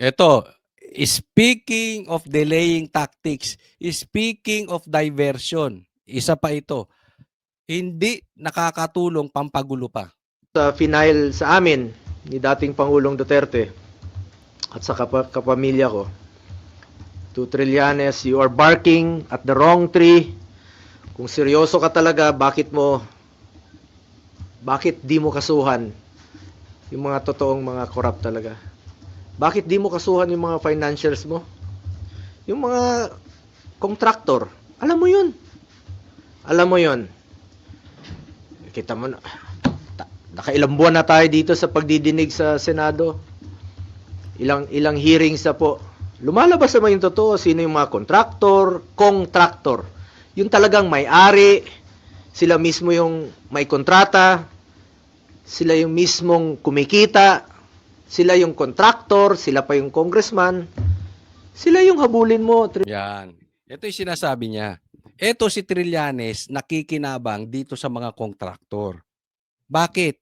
Eto, speaking of delaying tactics, speaking of diversion, isa pa ito, hindi nakakatulong, pampagulo pa. Sa final sa amin ni dating Pangulong Duterte at sa kapamilya ko, to Trillanes, you are barking at the wrong tree. Kung seryoso ka talaga, bakit di mo kasuhan yung mga totoong mga corrupt talaga? Bakit di mo kasuhan yung mga financials mo? Yung mga contractor, alam mo yun. Alam mo yun. Kita mo na, nakailang buwan na tayo dito sa pagdidinig sa Senado. Ilang hearings na po. Lumalabas naman yung totoo, sino yung mga contractor. Yung talagang may-ari, sila mismo yung may kontrata, sila yung mismong kumikita, sila yung contractor, sila pa yung congressman, sila yung habulin mo. Yan. Ito yung sinasabi niya. Ito si Trillanes nakikinabang dito sa mga kontraktor. Bakit?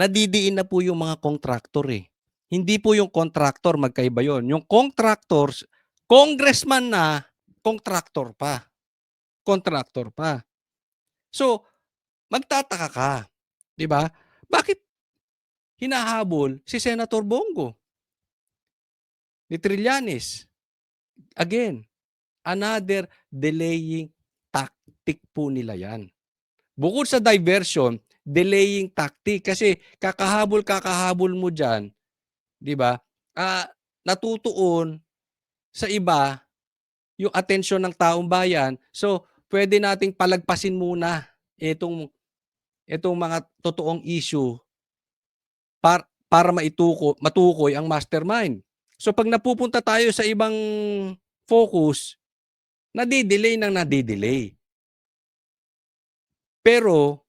Nadidiin na po yung mga kontraktor eh. Hindi po yung contractor, magkaiba yon. Yung contractors, congressman na, contractor pa. Contractor pa. So, magtataka ka. Di ba? Bakit hinahabol si Senator Bongo ni Trillanes? Again, another delaying tactic po nila yan. Bukod sa diversion, delaying tactic. Kasi kakahabol mo dyan, di ba? Natutuon sa iba yung atensyon ng taong bayan. So, pwede nating palagpasin muna itong mga totoong issue para matukoy ang mastermind. So, pag napupunta tayo sa ibang focus, nadidelay. Pero,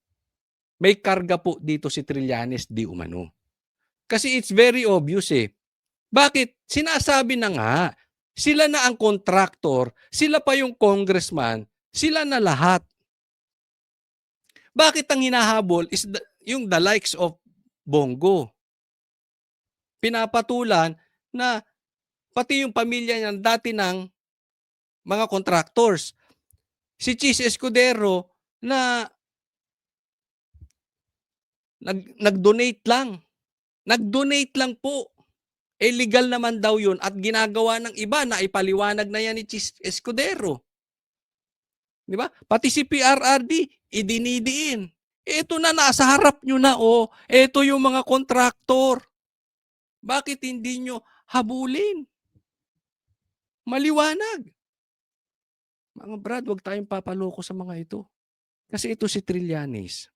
may karga po dito si Trillanes di umano. Kasi it's very obvious eh. Bakit? Sinasabi na nga, sila na ang contractor, sila pa yung congressman, sila na lahat. Bakit ang hinahabol is yung the likes of Bongo? Pinapatulan na pati yung pamilya niya dati ng mga contractors. Si Chis Escudero na nag-donate lang. Nag-donate lang po. Legal naman daw yun at ginagawa ng iba na ipaliwanag na yan ni Chis Escudero. Di ba? Pati si PRRD, idinidiin. Ito na, nasa harap nyo na oh. Ito yung mga kontraktor. Bakit hindi nyo habulin? Maliwanag. Mga brad, wag tayong papaloko sa mga ito. Kasi ito si Trillanes.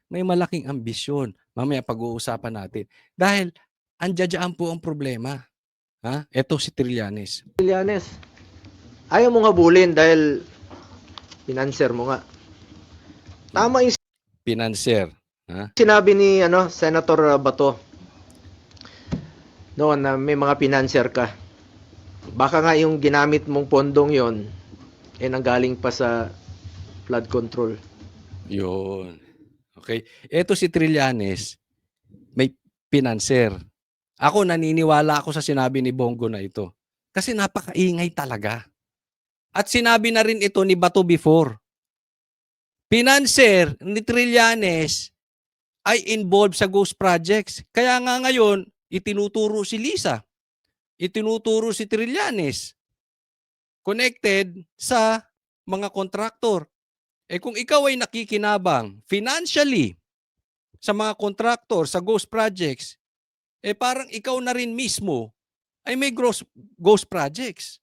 May malaking ambisyon. Mamaya pag-uusapan natin. Dahil andyan po ang problema. Ha? Ito si Trillanes. Trillanes, ayaw mong habulin dahil financer mo nga. Tama yung Financer. Ha? sinabi ni Senator Bato noon na may mga financer ka. Baka nga yung ginamit mong pondong yon nanggaling pa sa flood control. Yun. Okay. Ito si Trillanes, may financer. Ako naniniwala ako sa sinabi ni Bongo na ito. Kasi napakaingay talaga. At sinabi na rin ito ni Bato before. Financer ni Trillanes ay involved sa ghost projects. Kaya nga ngayon, itinuturo si Lisa. Itinuturo si Trillanes. Connected sa mga kontraktor. Kung ikaw ay nakikinabang financially sa mga kontraktor, sa ghost projects, parang ikaw na rin mismo ay may ghost projects.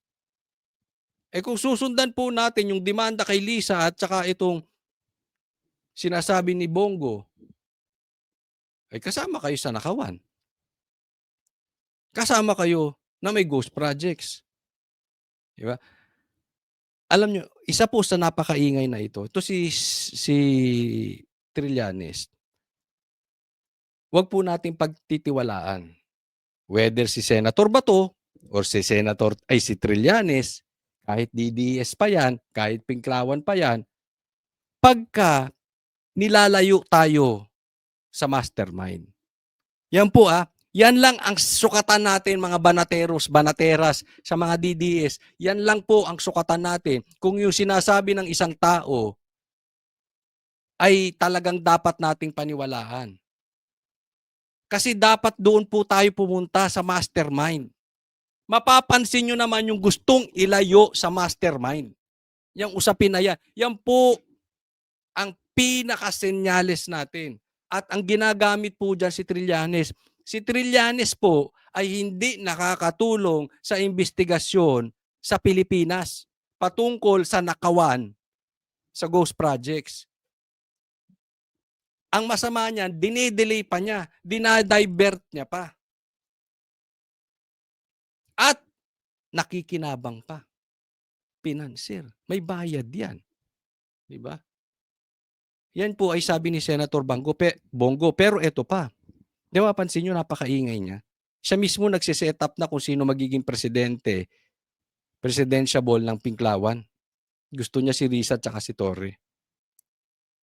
Kung susundan po natin yung demanda kay Lisa at saka itong sinasabi ni Bongo, kasama kayo sa nakawan. Kasama kayo na may ghost projects. Diba? Alam nyo, isa po sa napakaingay na ito si Trillanes. Huwag po natin pagtitiwalaan. Whether si Senator Bato or si Trillanes, kahit DDS pa yan, kahit Pinklawan pa yan, pagka nilalayo tayo sa mastermind. Yan po Yan lang ang sukatan natin mga banateros, banateras sa mga DDS. Yan lang po ang sukatan natin. Kung yung sinasabi ng isang tao ay talagang dapat nating paniwalaan. Kasi dapat doon po tayo pumunta sa mastermind. Mapapansin nyo naman yung gustong ilayo sa mastermind. Yung usapin na yan. Yan po ang pinakasenyales natin. At ang ginagamit po dyan si Trillanes. Si Trillanes po ay hindi nakakatulong sa investigasyon sa Pilipinas patungkol sa nakawan sa ghost projects. Ang masama niyan, dinedelay pa niya, dinadivert niya pa. At nakikinabang pa. Financier. May bayad yan. Di ba? Yan po ay sabi ni Senator Bongo. Pero eto pa. Di ba, pansin nyo, napakaingay niya. Siya mismo nagsiset up na kung sino magiging presidente, presidentiable ng Pinklawan. Gusto niya si Risa at si Torre.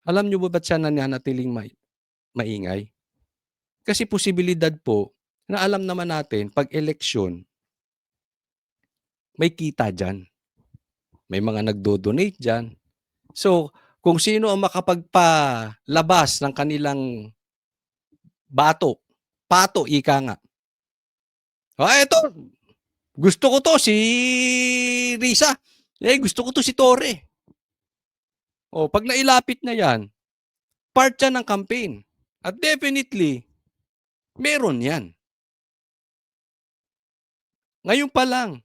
Alam nyo ba ba't siya nananatiling maingay? Kasi posibilidad po na alam naman natin, pag eleksyon, may kita dyan. May mga nagdo-donate dyan. So, kung sino ang makapagpalabas ng kanilang pato, ika nga. Eto, gusto ko to si Risa. Gusto ko to si Torre. Pag nailapit na yan, part yan ng campaign. At definitely, meron yan. Ngayon pa lang,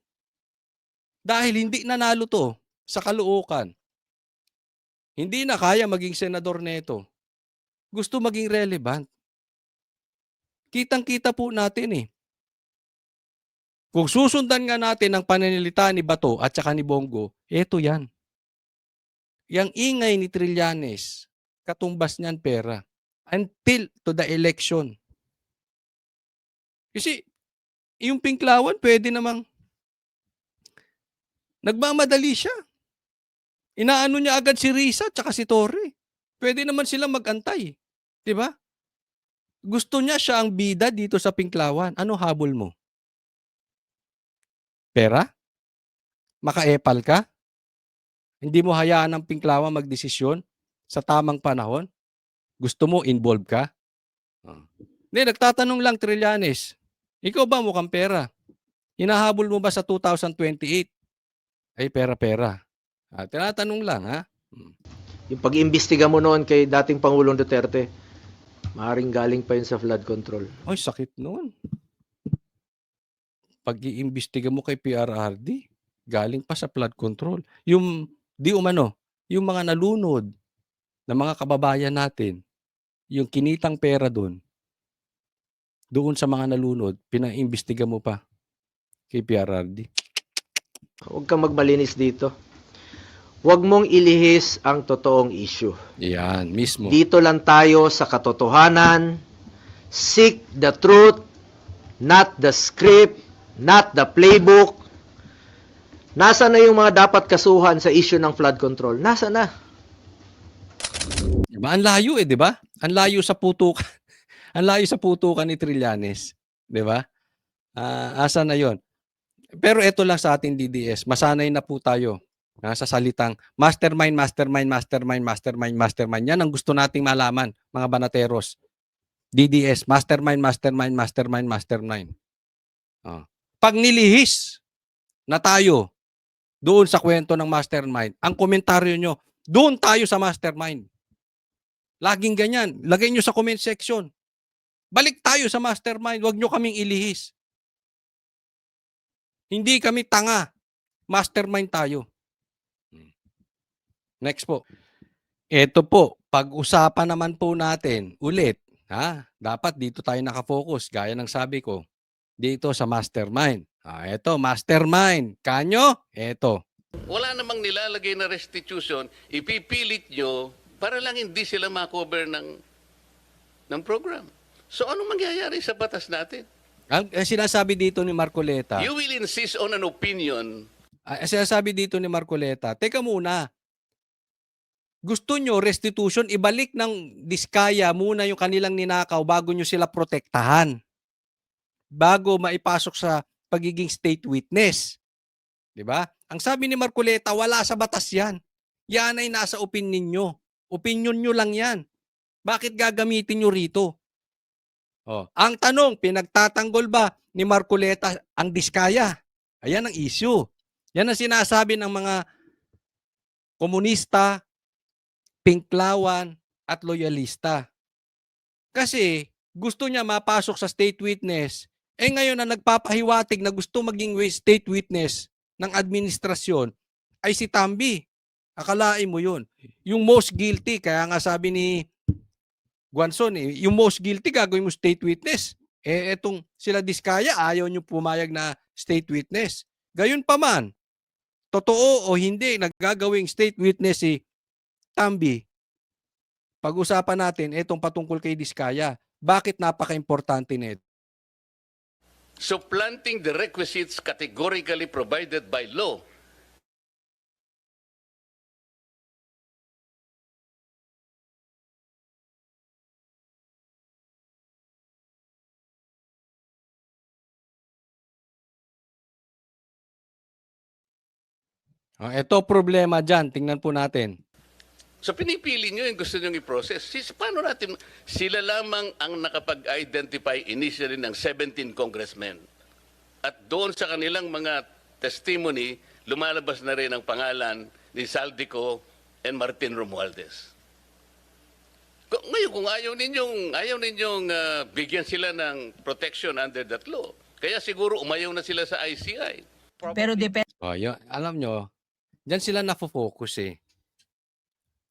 dahil hindi nanalo to sa Caloocan, hindi na kaya maging senador neto, gusto maging relevant. Kitang-kita po natin Kung susundan nga natin ang pananalita ni Bato at saka ni Bongo, eto yan. Yang ingay ni Trillanes, katumbas niyan pera. Until to the election. Kasi, yung Pinklawan, pwede namang nagmamadali siya. Inaano niya agad si Risa at saka si Torre. Pwede naman silang mag-antay. Diba? Gusto niya siya ang bida dito sa Pinklawan. Ano habol mo? Pera? Maka-epal ka? Hindi mo hayaan ng Pinklawan magdesisyon sa tamang panahon? Gusto mo involve ka? Hindi, nagtatanong lang Trillanes. Ikaw ba mukhang pera? Hinahabol mo ba sa 2028? Ay, pera-pera. Tinatanong lang, ha? Yung pag-imbestiga mo noon kay dating Pangulong Duterte, maaaring galing pa yun sa flood control. Ay, sakit noon. Pag-iimbestiga mo kay PRRD, galing pa sa flood control. Yung, yung mga nalunod na mga kababayan natin, yung kinitang pera doon sa mga nalunod, pinaimbestiga mo pa kay PRRD. Huwag kang magmalinis dito. Huwag mong ilihis ang totoong issue. Yan, mismo. Dito lang tayo sa katotohanan. Seek the truth, not the script, not the playbook. Nasa na yung mga dapat kasuhan sa issue ng flood control? Nasa na? Diba? Ang layo di ba? Ang layo sa putukan. Ang layo sa putukan ni Trillanes. Di ba? Asa na yon? Pero ito lang sa ating DDS, masanay na po tayo sa salitang mastermind. Yan ang gusto nating malaman, mga banateros. DDS, mastermind. Pag nilihis na tayo doon sa kwento ng mastermind, ang komentaryo nyo, doon tayo sa mastermind. Laging ganyan. Lagay nyo sa comment section. Balik tayo sa mastermind. Huwag nyo kaming ilihis. Hindi kami tanga. Mastermind tayo. Next po. Ito po, pag-usapan naman po natin ulit. Dapat dito tayo nakafocus. Gaya ng sabi ko, dito sa mastermind. Ito, mastermind. Kanyo? Ito. Wala namang nilalagay na restitution, ipipilit nyo para lang hindi sila makover ng program. So anong mangyayari sa batas natin? Ang sinasabi dito ni Marcoleta. You will insist on an opinion. Sinasabi dito ni Marcoleta, teka muna. Gusto nyo restitution, ibalik ng diskaya muna yung kanilang ninakaw bago nyo sila protektahan. bago maipasok sa pagiging state witness. 'Di ba? Ang sabi ni Marcoleta, wala sa batas 'yan. Yan ay nasa opinion nyo. Opinion nyo lang 'yan. Bakit gagamitin nyo rito? Oh, ang tanong, pinagtatanggol ba ni Marcoleta ang Diskaya? Ayan ang issue. Yan ang sinasabi ng mga komunista, pinklawan, at loyalista. Kasi gusto niya mapasok sa state witness, ngayon na nagpapahiwatig na gusto maging state witness ng administrasyon ay si Tambi. Akalain mo yun. Yung most guilty, kaya nga sabi ni Guanzon, yung most guilty gagawin mo state witness. Etong sila Diskaya, ayaw nyo pumayag na state witness. Gayon pa man, totoo o hindi nagagawing state witness si Tambi, pag-usapan natin itong patungkol kay Diskaya. Bakit napaka-importante nito? Supplanting the requisites categorically provided by law. Ito problema dyan. Tingnan po natin. So pinipili nyo yung gusto nyo i-process. Paano natin, sila lamang ang nakapag-identify initially ng 17 congressmen. At doon sa kanilang mga testimony, lumalabas na rin ang pangalan ni Saldico and Martin Romualdez. Ngayon, kung ayaw ninyong bigyan sila ng protection under that law, kaya siguro umayaw na sila sa ICI. Pero depende Yun, alam nyo, dyan sila nafo-focus eh.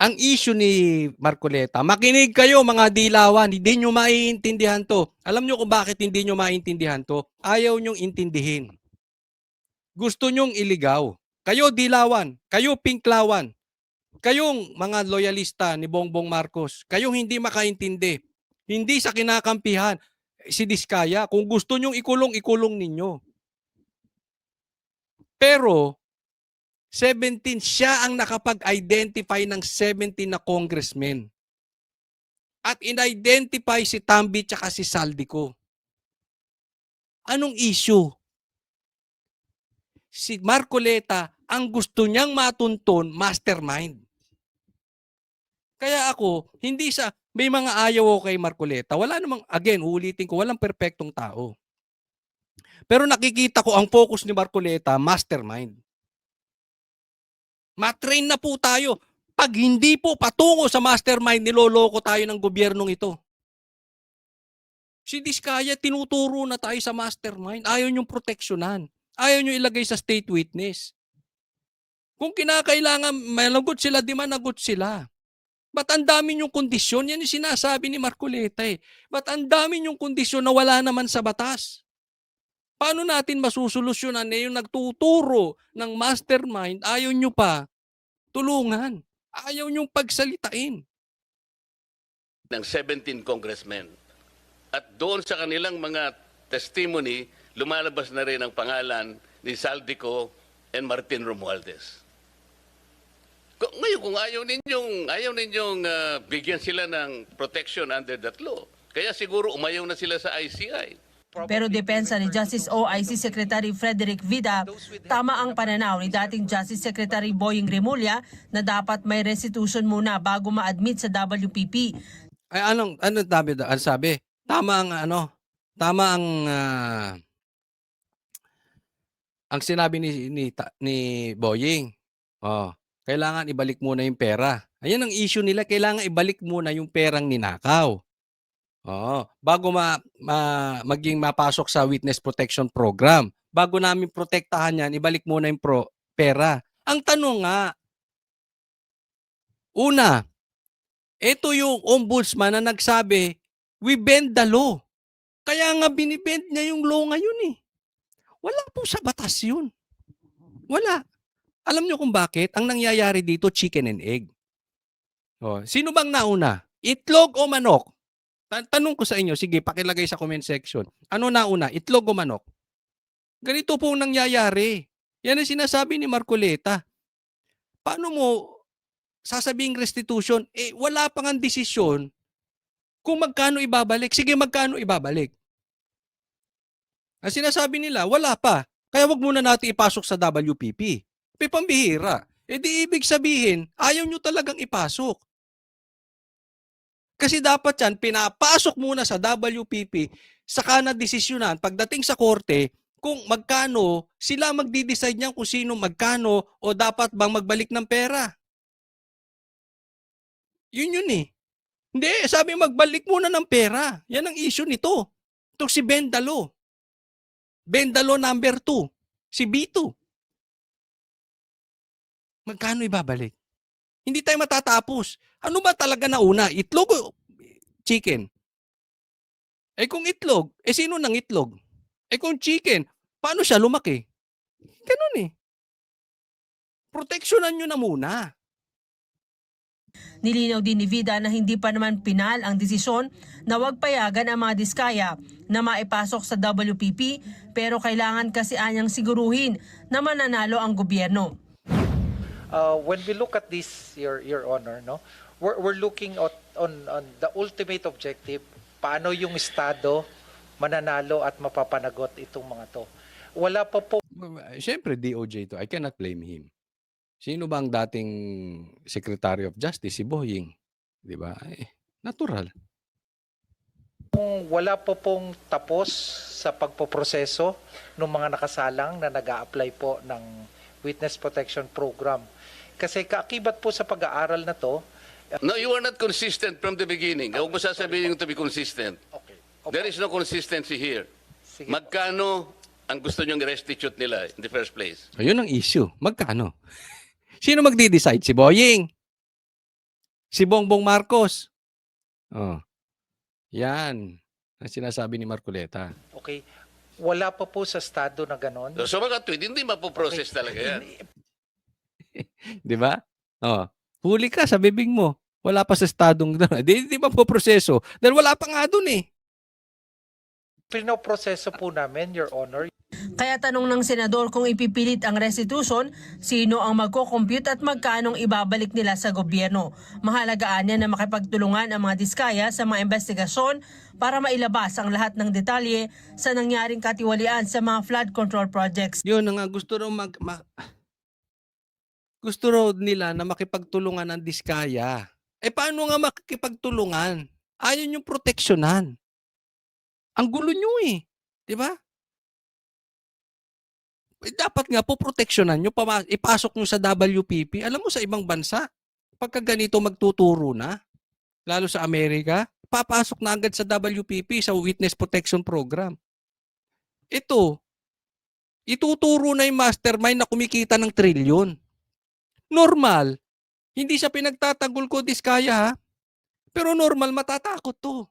Ang issue ni Marcoleta, makinig kayo mga dilawan, hindi nyo maiintindihan to. Alam nyo kung bakit hindi nyo maiintindihan to? Ayaw nyong intindihin. Gusto nyong iligaw. Kayo dilawan, kayo pinklawan, kayong mga loyalista ni Bongbong Marcos, kayong hindi makaintindi. Hindi sa kinakampihan si Diskaya. Kung gusto nyong ikulong, ikulong ninyo. Pero 17, siya ang nakapag-identify ng 17 na congressmen. At in-identify si Tambi tsaka si Saldico. Anong issue? Si Marcoleta, ang gusto niyang matunton, mastermind. Kaya ako, may mga ayaw ako kay Marcoleta. Wala namang, again, uulitin ko, walang perpektong tao. Pero nakikita ko ang focus ni Marcoleta, mastermind. Matrain na po tayo. Pag hindi po patungo sa mastermind, niloloko tayo ng gobyernong ito. Si Diskaya, tinuturo na tayo sa mastermind. Ayaw niyong proteksyonan. Ayaw niyo ilagay sa state witness. Kung kinakailangan managot sila, di managot sila. Ba't ang dami niyong kondisyon? Yan yung sinasabi ni Marcoleta eh. Ba't ang dami niyong kondisyon na wala naman sa batas? Paano natin masusolusyonan yung nagtuturo ng mastermind, ayaw nyo pa tulungan. Ayaw nyong pagsalitain. Ng 17 congressmen. At doon sa kanilang mga testimony, lumalabas na rin ang pangalan ni Saldico and Martin Romualdez. Ngayon, kung ayaw ninyong bigyan sila ng protection under that law, kaya siguro umayaw na sila sa ICI. Pero depensa ni Justice OIC Secretary Frederick Vida, tama ang pananaw ni dating Justice Secretary Boying Remulla na dapat may restitution muna bago ma-admit sa WPP. Ay anong sabi? Tama ang sinabi ni Boying. Kailangan ibalik muna yung pera. Ayan ang issue nila, kailangan ibalik muna yung perang ninakaw. Bago maging mapasok sa witness protection program. Bago namin protektahan yan, ibalik muna yung pera. Ang tanong nga, una, ito yung ombudsman na nagsabi, we bend the law. Kaya nga binibend niya yung law ngayon eh. Wala po sa batas yun. Wala. Alam niyo kung bakit? Ang nangyayari dito, chicken and egg. Sino bang nauna? Itlog o manok? Tanong ko sa inyo, sige, pakilagay sa comment section. Ano nauna, itlog o manok? Ganito po nangyayari. Yan ang sinasabi ni Marcoleta. Paano mo sasabing restitution? Wala pang ang desisyon kung magkano ibabalik. Sige, magkano ibabalik? Ang sinasabi nila, wala pa. Kaya wag muna natin ipasok sa WPP. May pambihira. E di ibig sabihin, ayaw nyo talagang ipasok. Kasi dapat yan, pinapasok muna sa WPP, saka na desisyonan pagdating sa korte kung magkano, sila magdi-decide niyan kung sino magkano o dapat bang magbalik ng pera. Yun eh. Hindi, sabi magbalik muna ng pera. Yan ang issue nito. Ito si Bendalo. Bendalo number 2. Si B2. Magkano ibabalik? Hindi tayo matatapos. Ano ba talaga nauna? Itlog o chicken? Eh kung itlog, eh sino nang itlog? Eh kung chicken, paano siya lumaki? Ganun eh. Proteksyonan nyo na muna. Nilinaw din ni Vida na hindi pa naman pinal ang desisyon na huwag payagan ang mga diskaya na maipasok sa WPP, pero kailangan kasi anyang siguruhin na mananalo ang gobyerno. When we look at this, Your Honor, no, we're looking on the ultimate objective, paano yung Estado mananalo at mapapanagot itong mga to. Wala pa po Siyempre, DOJ to. I cannot blame him. Sino ba ang dating Secretary of Justice? Si Boying. Di ba? Natural. wala po pong tapos sa pagpoproseso ng mga nakasalang na nag-a-apply po ng Witness Protection Program. Kasi kaakibat po sa pag-aaral na to, No, you are not consistent from the beginning. Huwag mo sasabihin to be consistent. okay. There is no consistency here. Sige. Magkano ang gusto nyong restitute nila in the first place? Ayun ang issue. Magkano? Sino magdi-decide? Si Boying? Si Bongbong Marcos? Oh. Yan. Ang sinasabi ni Marcoleta. Okay. Wala pa po sa estado na ganon. So mga tweet, hindi mapoprocess talaga yan. Di ba? Oh. Huli ka sa bibig mo. Wala pa sa estadong di ba po proseso? Dahil wala pa nga dun eh. Pinoproseso po namin, Your Honor. Kaya tanong ng senador kung ipipilit ang restitution, sino ang magko-compute at magkanong ibabalik nila sa gobyerno. Mahalagaan niya na makipagtulungan ang mga diskaya sa mga investigasyon para mailabas ang lahat ng detalye sa nangyaring katiwalian sa mga flood control projects. Yun na nga, gusto raw nila na makipagtulungan ng diskaya. Eh paano nga makikipagtulungan? Ayaw nyo proteksyonan. Ang gulo nyo eh. Di ba? Eh, dapat nga po proteksyonan nyo, ipasok nyo sa WPP. Alam mo sa ibang bansa, pagka ganito magtuturo na, lalo sa Amerika, papasok na agad sa WPP, sa Witness Protection Program. Ito, ituturo na yung mastermind na kumikita ng trilyon. Normal. Hindi siya pinagtatanggol ko, diskaya ha. Pero normal, matatakot to.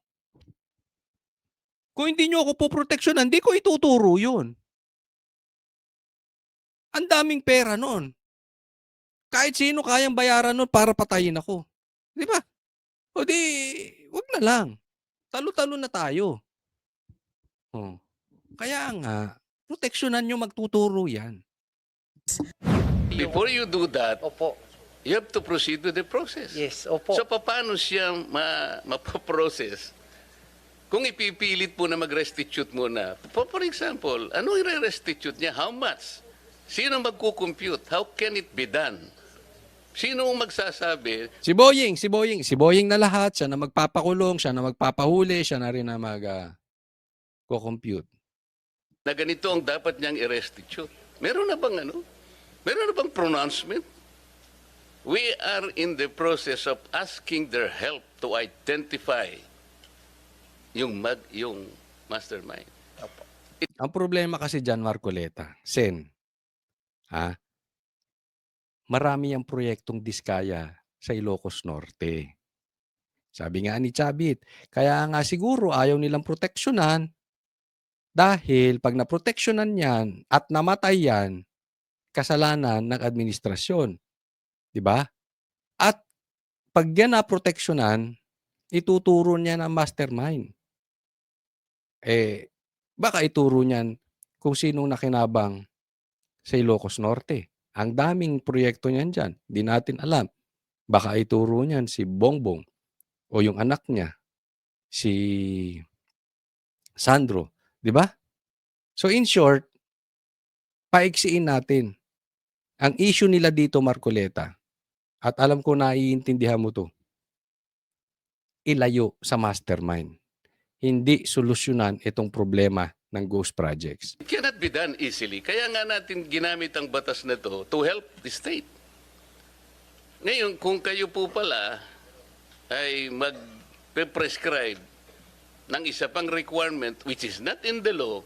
Kung hindi nyo ako poproteksyonan, hindi ko ituturo yun. Ang daming pera noon. Kahit sino kayang bayaran noon para patayin ako. Di ba? O di, wag na lang. Talo-talo na tayo. Oh. Kaya nga, proteksyonan nyo, magtuturo yan. Before you do that, Opo. you have to proceed with the process. Yes, opo. So paano siya mapaprocess? Kung ipipilit po na mag-restitute muna, for example, ano i-restitute niya? How much? Sino magkukompute? How can it be done? Sino ang magsasabi? Si Boying na lahat, siya na magpapakulong, siya na magpapahuli, siya na rin na mag-compute. Na ganito ang dapat niyang i-restitute. Meron na bang ano? Meron na bang pronouncement? We are in the process of asking their help to identify yung mastermind. Opo. Ang problema kasi dyan, Marcoleta, Sen, marami ang proyektong diskaya sa Ilocos Norte. Sabi nga ni Chabit, kaya nga siguro ayaw nilang proteksyonan dahil pag naproteksyonan yan at namatay yan, kasalanan ng administrasyon. Diba? At pag yan naproteksyonan, ituturo niya ng mastermind. Baka ituro niyan kung sinong nakinabang sa Ilocos Norte. Ang daming proyekto niyan dyan. Di natin alam. Baka ituro niyan si Bongbong o yung anak niya, si Sandro. Di ba? So in short, paiksiin natin. Ang issue nila dito, Marcoleta, at alam ko naiintindihan mo 'to, ilayo sa mastermind. Hindi solusyonan itong problema ng ghost projects. It cannot be done easily. Kaya nga natin ginamit ang batas na to help the state. Ngayon, kung kayo po pala ay mag-prescribe ng isa pang requirement which is not in the law,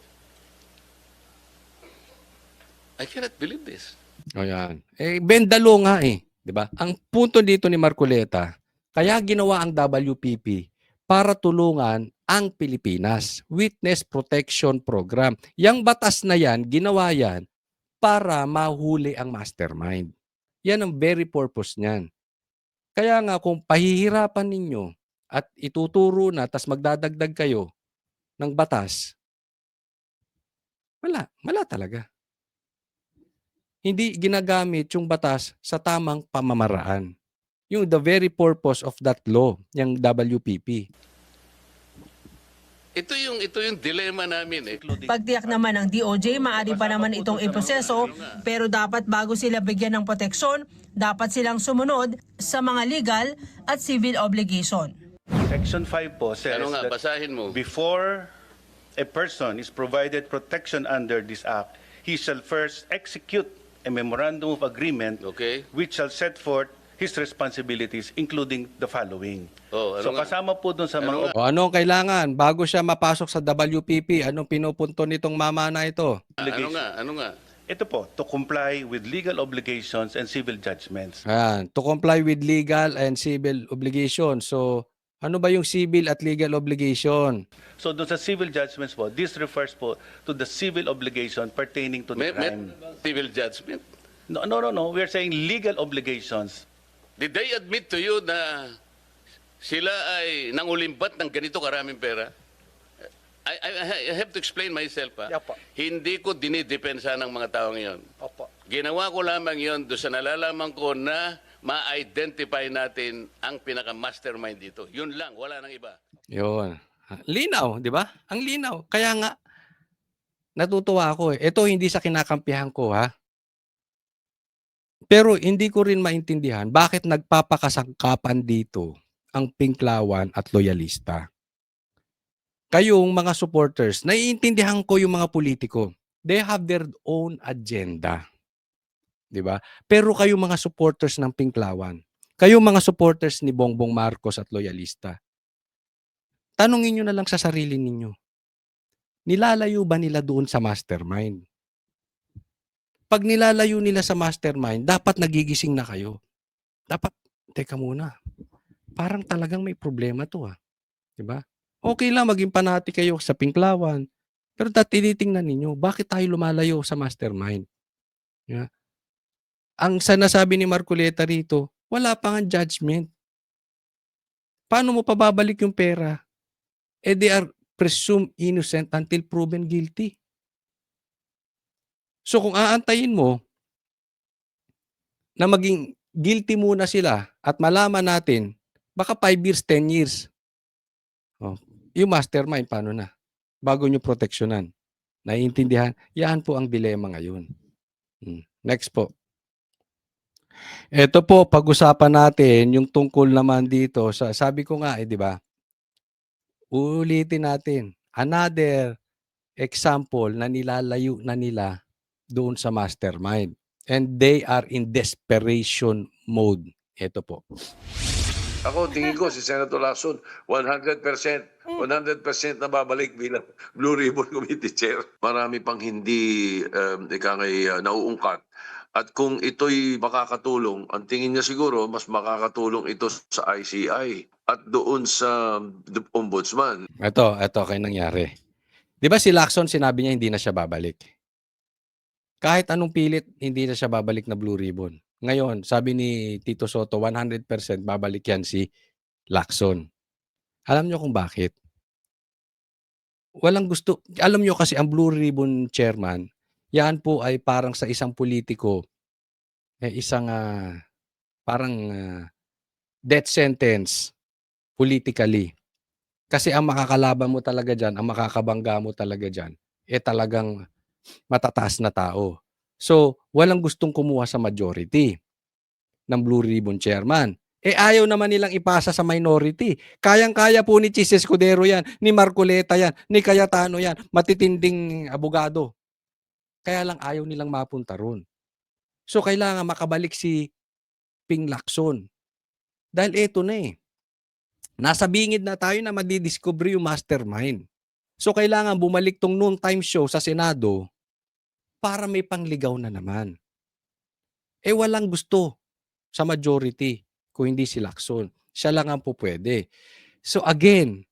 I cannot believe this. Ayan. Bendalo nga eh. 'Di ba? Ang punto dito ni Marcoleta, kaya ginawa ang WPP para tulungan ang Pilipinas. Witness Protection Program. Yang batas na yan, ginawa yan para mahuli ang mastermind. Yan ang very purpose niyan. Kaya nga kung pahihirapan ninyo at ituturo na tas magdadagdag kayo ng batas, wala talaga. Hindi ginagamit yung batas sa tamang pamamaraan. Yung the very purpose of that law, yung WPP. Ito yung dilemma namin eh. Pagtiyak naman ng DOJ, maaari pa naman itong iproseso, pero dapat bago sila bigyan ng proteksyon, dapat silang sumunod sa mga legal at civil obligation. Section 5 po says Ano nga, that basahin mo. before a person is provided protection under this act, he shall first execute a memorandum of agreement Okay? which shall set forth his responsibilities, including the following. Oh, ano So nga? kasama po dun sa Ano mga O anong kailangan bago siya mapasok sa WPP? Anong pinupunto nitong mama na ito? Ano nga? ito po, to comply with legal obligations and civil judgments. Ayan, to comply with legal and civil obligations. So, ano ba yung civil at legal obligation? So dun sa civil judgments po, this refers po to the civil obligation pertaining to the May crime. civil judgment. No. We are saying legal obligations. Did they admit to you na sila ay nangulimbat ng ganito karaming pera? I have to explain myself. Ha? Opo. Hindi ko dinidepensa ng mga taong yon. Opo. Ginawa ko lamang yon doon sa nalalaman ko na ma-identify natin ang pinaka-mastermind dito. Yun lang, wala nang iba. Yun. Linaw, di ba? Ang linaw. Kaya nga, natutuwa ako eh. Ito hindi sa kinakampihan ko ha. Pero hindi ko rin maintindihan bakit nagpapakasangkapan dito ang Pinklawan at loyalista. Kayong mga supporters, naiintindihan ko yung mga politiko. They have their own agenda. 'Di ba? Pero kayong mga supporters ng Pinklawan, kayong mga supporters ni Bongbong Marcos at loyalista, tanungin niyo na lang sa sarili ninyo. Nilalayo ba nila doon sa mastermind? Pag nilalayo nila sa mastermind, dapat nagigising na kayo. Dapat, teka muna, parang talagang may problema to ah. 'Di ba? Okay lang maging panati kayo sa Pinklawan, pero tinitingnan ninyo, bakit tayo lumalayo sa mastermind? Yeah. Ang sinasabi ni Marcoleta rito, wala pa nga judgment. Paano mo pababalik yung pera? They are presumed innocent until proven guilty. So kung aantayin mo na maging guilty muna sila at malaman natin, baka 5 years, 10 years. Oh, yung mastermind, paano na? Bago nyo proteksyonan. Naiintindihan? Yan po ang dilema ngayon. Next po. Ito po, pag-usapan natin yung tungkol naman dito. Sabi ko nga, di ba? Ulitin natin. Another example na nilalayo na nila doon sa mastermind. And they are in desperation mode. Ito po. Ako, tingin ko si Senator Lacson, 100% na babalik bilang Blue Ribbon Committee Chair. Marami pang hindi nauungkat. At kung ito'y makakatulong, ang tingin niya siguro, mas makakatulong ito sa ICI at doon sa Ombudsman. Ito kay nangyari. Di ba si Lacson, sinabi niya hindi na siya babalik. Kahit anong pilit, hindi na siya babalik na Blue Ribbon. Ngayon, sabi ni Tito Soto, 100% babalik yan si Lacson. Alam niyo kung bakit? Walang gusto. Alam niyo kasi ang Blue Ribbon Chairman, yan po ay parang sa isang politiko, isang death sentence politically. Kasi ang makakalaban mo talaga dyan, ang makakabangga mo talaga dyan, talagang matataas na tao. So, walang gustong kumuha sa majority ng Blue Ribbon Chairman. Ayaw naman nilang ipasa sa minority. Kayang-kaya po ni Chis Escudero yan, ni Marcoleta yan, ni Cayetano yan, matitinding abogado. Kaya lang ayaw nilang mapunta ron. So, kailangan makabalik si Ping Lacson. Dahil eto na eh. Nasa bingid na tayo na madidiscover yung mastermind. So, kailangan bumalik tong noontime show sa Senado para may pangligaw na naman. Walang gusto sa majority kung hindi si Lacson. Siya lang ang pupwede. So again,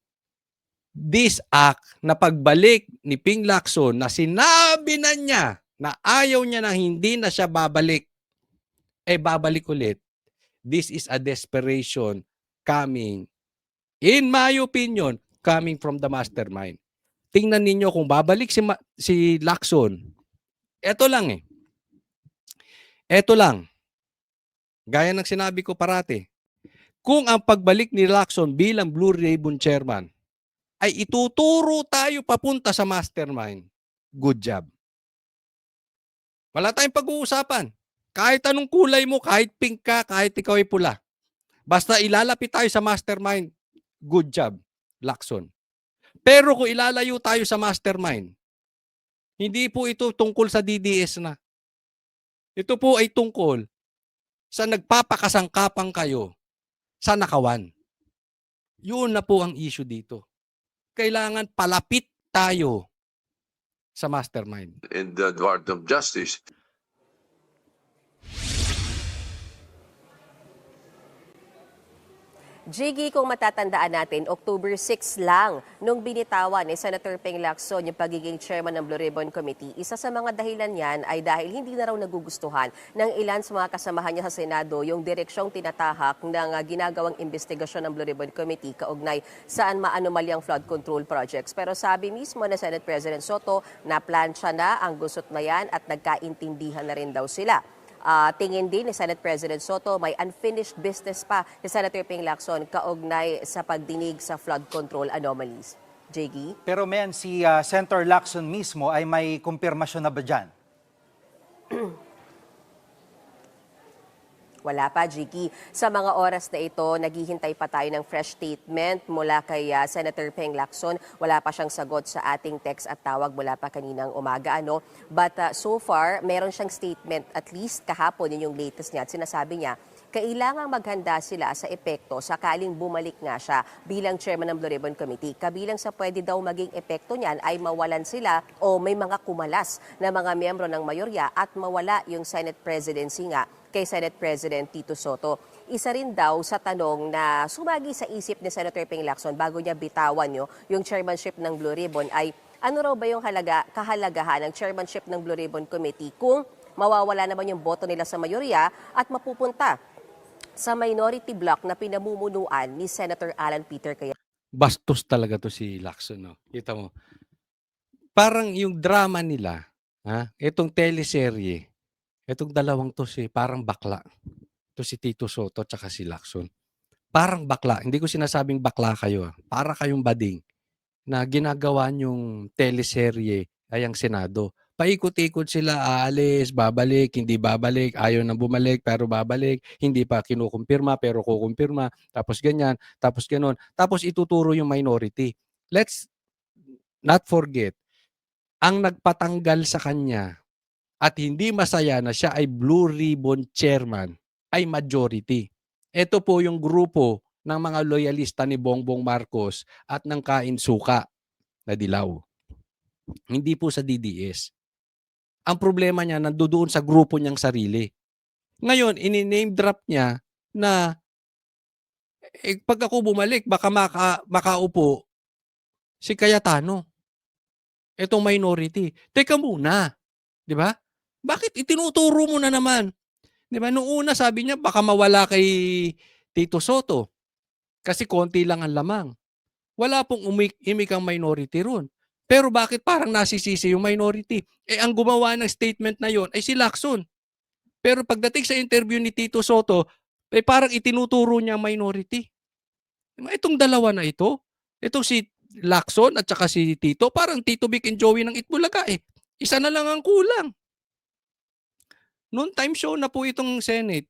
this act na pagbalik ni Ping Lacson na sinabi na niya na ayaw niya na hindi na siya babalik, babalik ulit. This is a desperation coming, in my opinion, coming from the mastermind. Tingnan ninyo kung babalik si Lacson. Ito lang eh. Ito lang. Gaya ng sinabi ko parati, kung ang pagbalik ni Lacson bilang Blue Ribbon Chairman ay ituturo tayo papunta sa mastermind, good job. Wala tayong pag-uusapan. Kahit anong kulay mo, kahit pink ka, kahit ikaw ay pula. Basta ilalapit tayo sa mastermind, good job, Lacson. Pero kung ilalayo tayo sa mastermind, hindi po ito tungkol sa DDS na. Ito po ay tungkol sa nagpapakasangkapang kayo sa nakawan. Yun na po ang issue dito. Kailangan palapit tayo sa mastermind. In the Department of Justice. Jiggy, kung matatandaan natin, October 6 lang nung binitawan ni Senator Ping Lacson yung pagiging chairman ng Blue Ribbon Committee. Isa sa mga dahilan yan ay dahil hindi na raw nagugustuhan ng ilan sa mga kasamahan niya sa Senado yung direksyong tinatahak ng ginagawang investigasyon ng Blue Ribbon Committee kaugnay saan maanomalyang flood control projects. Pero sabi mismo na Senate President Soto, na-plansya na ang gusot na yan at nagkaintindihan na rin daw sila. Tingin din ni Senate President Soto, may unfinished business pa ni Senator Ping Lacson kaugnay sa pagdinig sa flood control anomalies. Jiggy? Pero men, si Senator Lacson mismo ay may kumpirmasyon na ba dyan? Wala pa, Jiggy. Sa mga oras na ito, naghihintay pa tayo ng fresh statement mula kay Senator Ping Lacson. Wala pa siyang sagot sa ating text at tawag mula pa kaninang umaga. But so far, meron siyang statement, at least kahapon, yun yung latest niya. At sinasabi niya, kailangang maghanda sila sa epekto sakaling bumalik nga siya bilang chairman ng Blue Ribbon Committee. Kabilang sa pwede daw maging epekto niyan ay mawalan sila o may mga kumalas na mga miyembro ng mayorya at mawala yung Senate presidency nga kay Senate President Tito Soto. Isa rin daw sa tanong na sumagi sa isip ni Senator Ping Lacson bago niya bitawan yung chairmanship ng Blue Ribbon ay ano raw ba yung kahalagahan ng chairmanship ng Blue Ribbon Committee kung mawawala naman yung boto nila sa mayorya at mapupunta sa minority bloc na pinamumunuan ni Senator Alan Peter Cayetano. Bastos talaga to si Lacson. No? Kita mo. Parang yung drama nila, itong teleserye, itong dalawang to parang bakla. To si Tito Soto at si Lacson. Parang bakla. Hindi ko sinasabing bakla kayo. Para kayong bading na ginagawa nyong teleserye ay ang Senado. Paikot-ikot sila, aalis, babalik, hindi babalik, ayaw nang bumalik, pero babalik, hindi pa kinukumpirma, pero kukumpirma, tapos ganyan, tapos ganon. Tapos ituturo yung minority. Let's not forget, ang nagpatanggal sa kanya at hindi masaya na siya ay Blue Ribbon Chairman ay majority. Ito po yung grupo ng mga loyalista ni Bongbong Marcos at ng Kain Suka na Dilaw. Hindi po sa DDS. Ang problema niya nandoon sa grupo niyang sarili. Ngayon, ini-name drop niya na pag ako bumalik, baka makaupo si Cayetano. Itong minority. Teka muna. Di ba? Bakit itinuturo mo na naman? Di ba? Noong una sabi niya, baka mawala kay Tito Soto. Kasi konti lang ang lamang. Wala pong imik ang minority ron. Pero bakit parang nasisisi yung minority? Ang gumawa ng statement na yon ay si Lacson. Pero pagdating sa interview ni Tito Soto, parang itinuturo niya ang minority. Itong dalawa na ito, itong si Lacson at saka si Tito, parang Tito Vic and Joey ng Itbulaga eh. Isa na lang ang kulang. Noon time show na po itong Senate.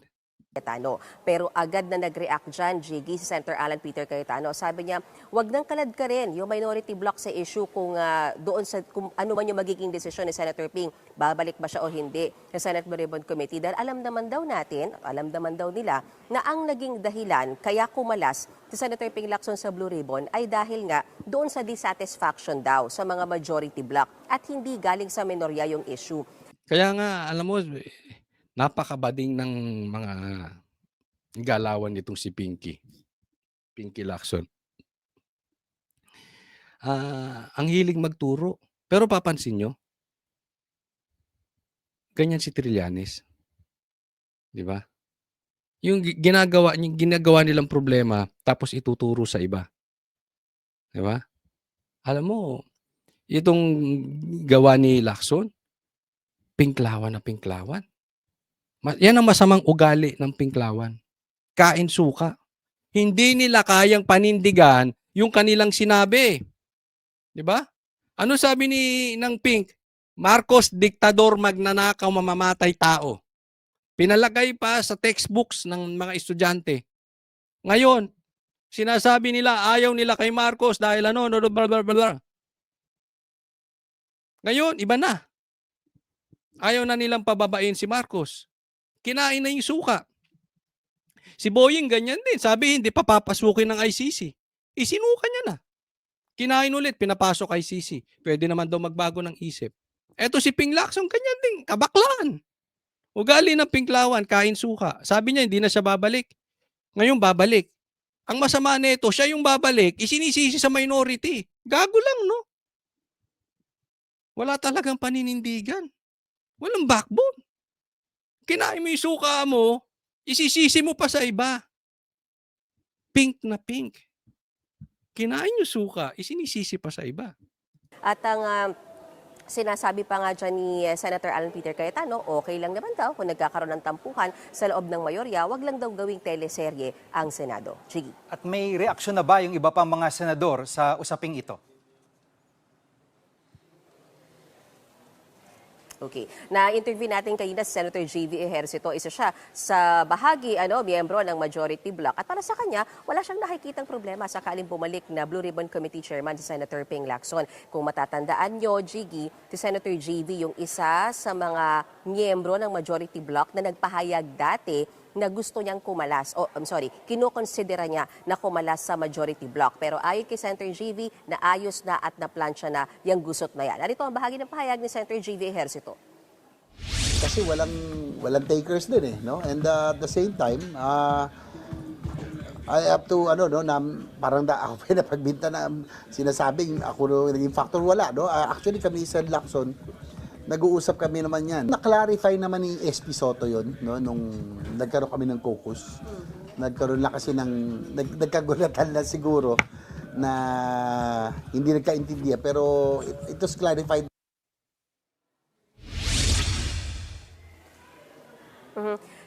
Cayetano. Pero agad na nag-react dyan, Jiggy, si Senator Alan Peter Cayetano. Sabi niya, wag nang kalad ka rin yung minority block sa issue kung doon sa kung ano man yung magiging desisyon ni Senator Ping, babalik ba siya o hindi sa Senate Blue Ribbon Committee. Dahil alam naman daw natin, alam naman daw nila, na ang naging dahilan kaya kumalas si Senator Ping Lacson sa Blue Ribbon ay dahil nga doon sa dissatisfaction daw sa mga majority block at hindi galing sa minorya yung issue. Kaya nga, alam mo, napakabading ng mga galawan nitong si Pinky Lacson. Ang hiling magturo. Pero papansin nyo, ganyan si Trillanes. Di ba? Yung ginagawa nilang problema, tapos ituturo sa iba. Di ba? Alam mo, itong gawa ni Lacson, pinklawan na pinklawan. Yan ang masamang ugali ng pinklawan. Kain suka. Hindi nila kayang panindigan yung kanilang sinabi. 'Di ba? Ano sabi ng Pink? Marcos, diktador, magnanakaw, mamamatay tao. Pinalagay pa sa textbooks ng mga estudyante. Ngayon, sinasabi nila ayaw nila kay Marcos dahil blah, blah, blah. Ngayon, iba na. Ayaw na nilang pababain si Marcos. Kinain na yung suka. Si Boying ganyan din. Sabi, hindi pa papasukin ng ICC. Isinuka niya na. Kinain ulit, pinapasok ICC. Pwede naman daw magbago ng isip. Eto si Ping Lacson, ganyan din. Kabaklaan. Ugali ng pinklawan, kain suka. Sabi niya, hindi na siya babalik. Ngayon, babalik. Ang masama nito, siya yung babalik, isinisisi sa minority. Gago lang, no? Wala talagang paninindigan. Walang backbone. Kinain mo yung suka mo, isisisi mo pa sa iba. Pink na pink. Kinain yung suka, isinisisi pa sa iba. At ang sinasabi pa nga dyan ni Senator Alan Peter Cayetano, okay lang naman daw kung nagkakaroon ng tampuhan sa loob ng mayorya, wag lang daw gawing teleserye ang Senado. Sige. At may reaksyon na ba yung iba pang mga senador sa usaping ito? Okay. Na-interview natin kanina si Senator J.V. Ejercito. Isa siya sa bahagi, miyembro ng majority bloc. At para sa kanya, wala siyang nakikitang problema sakaling bumalik na Blue Ribbon Committee Chairman si Senator Ping Lacson. Kung matatandaan nyo, Jiggy, si Senator J.V. yung isa sa mga miyembro ng majority bloc na nagpahayag dati na gusto niyang kumalas, kinukonsidera niya na kumalas sa majority bloc. Pero ayon kay Senator JV, naayos na at naplansya na yung gusot na yan. Narito ang bahagi ng pahayag ni Senator JV Ejercito. Kasi walang takers din no? And at the same time, I have to, na parang ako pinapagbinta na sinasabing ako naging factor, wala, no? Actually, kami sa Lacson, nag-uusap kami naman yan. Na-clarify naman ni SP Soto yun, no? Nung nagkaroon kami ng caucus. Nagkaroon lang kasi nagkagulatan na siguro na hindi nagkaintindihan. Pero it was clarified.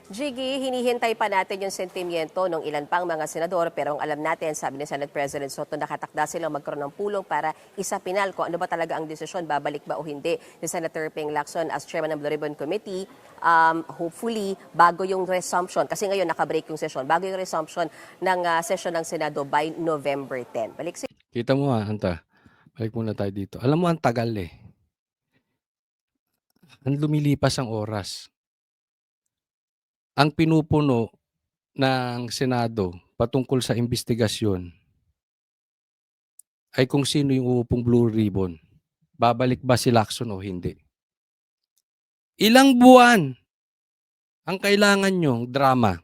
Jiggy, hinihintay pa natin yung sentimiento ng ilan pang mga senador, pero ang alam natin, sabi ni Senate President Soto, nakatakda silang magkaroon ng pulong para isapinal kung ano ba talaga ang desisyon, babalik ba o hindi ni Senator Ping Lacson as Chairman ng Blue Ribbon Committee. Hopefully, bago yung resumption, kasi ngayon nakabreak yung session, bago yung resumption ng session ng Senado by November 10. Balik si Kita mo Hanta, balik muna tayo dito. Alam mo, ang tagal eh. Ang lumilipas ang oras. Ang pinupuno ng Senado patungkol sa investigasyon ay kung sino yung uupong Blue Ribbon. Babalik ba si Lacson o hindi? Ilang buwan ang kailangan nyong drama?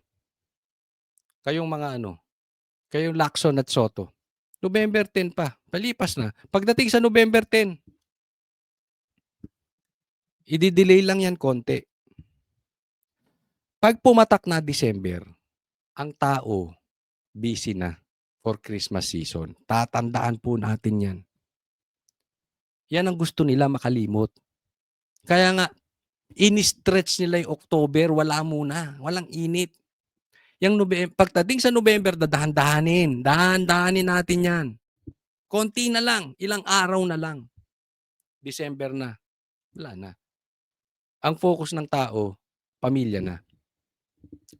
Kayong mga kayong Lacson at Soto. November 10 pa, palipas na. Pagdating sa November 10, i-delay lang yan konti. Pag pumatak na December, ang tao busy na for Christmas season. Tatandaan po natin yan. Yan ang gusto nila makalimot. Kaya nga, in-stretch nila yung October, wala muna. Walang init. Pagdating sa November, dahan-dahanin natin yan. Konti na lang, ilang araw na lang. December na. Wala na. Ang focus ng tao, pamilya na.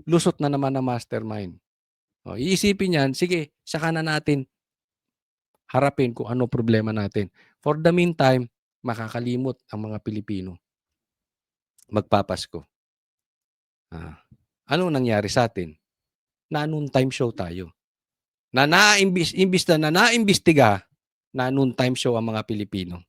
Lusot na naman ang mastermind. O, iisipin yan, sige, saka na natin harapin kung ano problema natin. For the meantime, makakalimot ang mga Pilipino. Magpapasko. Ano nangyari sa atin? Na noon time show tayo. Imbis na naimbestiga, na noon time show ang mga Pilipino.